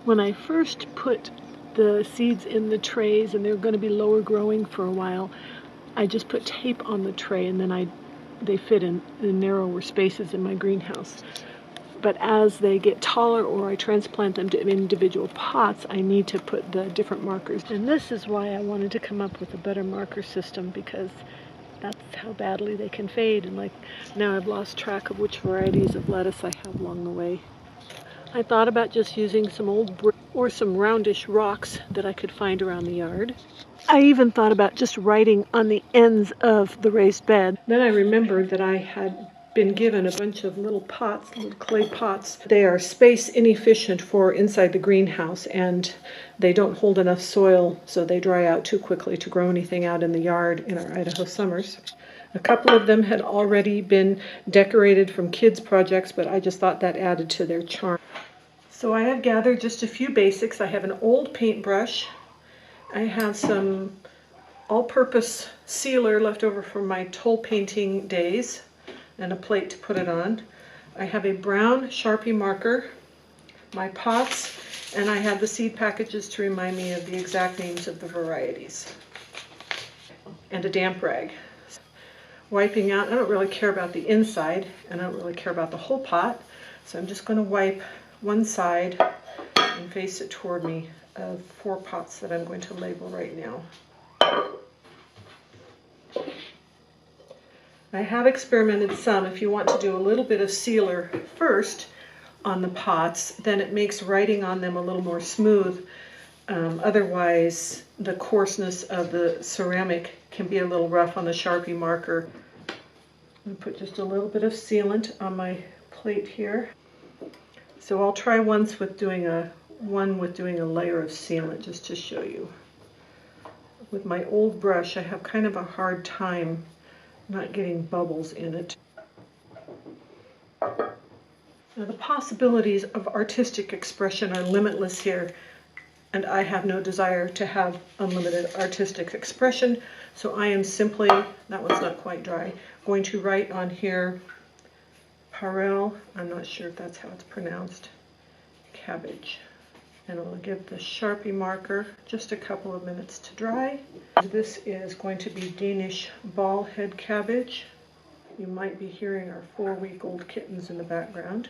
When I first put the seeds in the trays and they're going to be lower growing for a while, I just put tape on the tray, and then they fit in the narrower spaces in my greenhouse. But as they get taller or I transplant them to individual pots, I need to put the different markers. And this is why I wanted to come up with a better marker system, because that's how badly they can fade. And like now I've lost track of which varieties of lettuce I have along the way. I thought about just using some old brick or some roundish rocks that I could find around the yard. I even thought about just writing on the ends of the raised bed. Then I remembered that I had been given a bunch of little pots, little clay pots. They are space inefficient for inside the greenhouse, and they don't hold enough soil, so they dry out too quickly to grow anything out in the yard in our Idaho summers. A couple of them had already been decorated from kids' projects, but I just thought that added to their charm. So I have gathered just a few basics. I have an old paintbrush. I have some all-purpose sealer left over from my toll painting days, and a plate to put it on. I have a brown Sharpie marker, my pots, and I have the seed packages to remind me of the exact names of the varieties, and a damp rag. Wiping out, I don't really care about the inside, and I don't really care about the whole pot, so I'm just going to wipe one side and face it toward me of 4 pots that I'm going to label right now. I have experimented some. If you want to do a little bit of sealer first on the pots, then it makes writing on them a little more smooth. Otherwise, the coarseness of the ceramic can be a little rough on the Sharpie marker. I'm going to put just a little bit of sealant on my plate here. So I'll try one with doing a layer of sealant just to show you. With my old brush, I have kind of a hard time not getting bubbles in it. Now, the possibilities of artistic expression are limitless here, and I have no desire to have unlimited artistic expression, so I am simply, that one's not quite dry, going to write on here Parel, I'm not sure if that's how it's pronounced, cabbage. And I'll give the Sharpie marker just a couple of minutes to dry. This is going to be Danish ball head cabbage. You might be hearing our 4-week-old kittens in the background.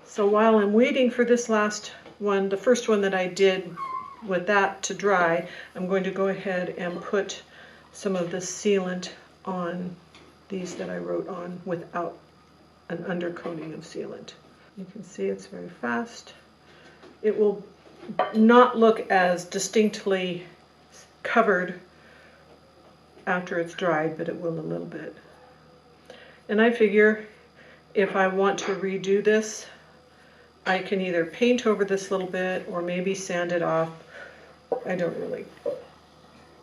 So while I'm waiting for this last one, the first one that I did with that to dry, I'm going to go ahead and put some of the sealant on these that I wrote on without an undercoating of sealant. You can see it's very fast. It will not look as distinctly covered after it's dried, but it will a little bit. And I figure if I want to redo this, I can either paint over this a little bit or maybe sand it off. I don't really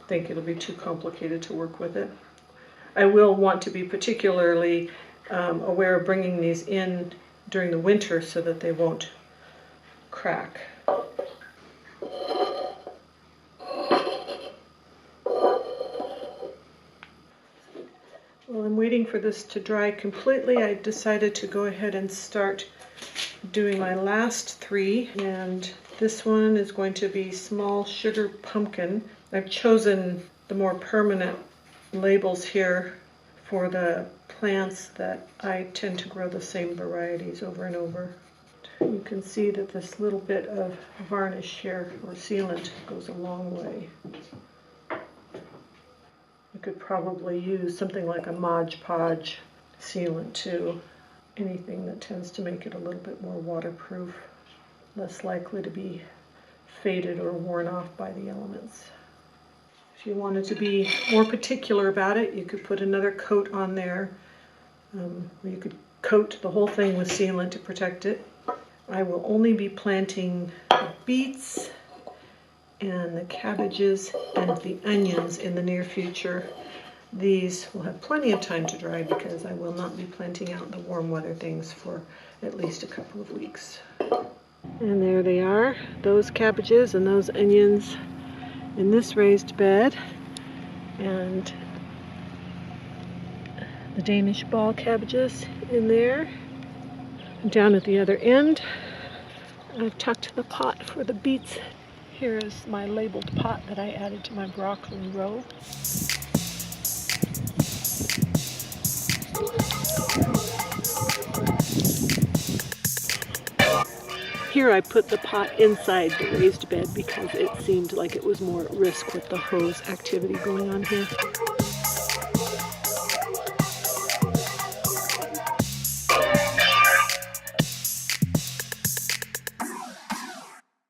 think it'll be too complicated to work with it. I will want to be particularly aware of bringing these in during the winter so that they won't crack. While I'm waiting for this to dry completely, I decided to go ahead and start doing my last 3, and this one is going to be small sugar pumpkin. I've chosen the more permanent labels here for the plants that I tend to grow the same varieties over and over. You can see that this little bit of varnish here, or sealant, goes a long way. You could probably use something like a Mod Podge sealant too. Anything that tends to make it a little bit more waterproof, less likely to be faded or worn off by the elements. If you wanted to be more particular about it, you could put another coat on there, or you could coat the whole thing with sealant to protect it. I will only be planting the beets and the cabbages and the onions in the near future. These will have plenty of time to dry because I will not be planting out the warm weather things for at least a couple of weeks. And there they are, those cabbages and those onions in this raised bed, and the Danish ball cabbages in there. And down at the other end, I've tucked the pot for the beets. Here is my labeled pot that I added to my broccoli row. Here I put the pot inside the raised bed because it seemed like it was more at risk with the hose activity going on here.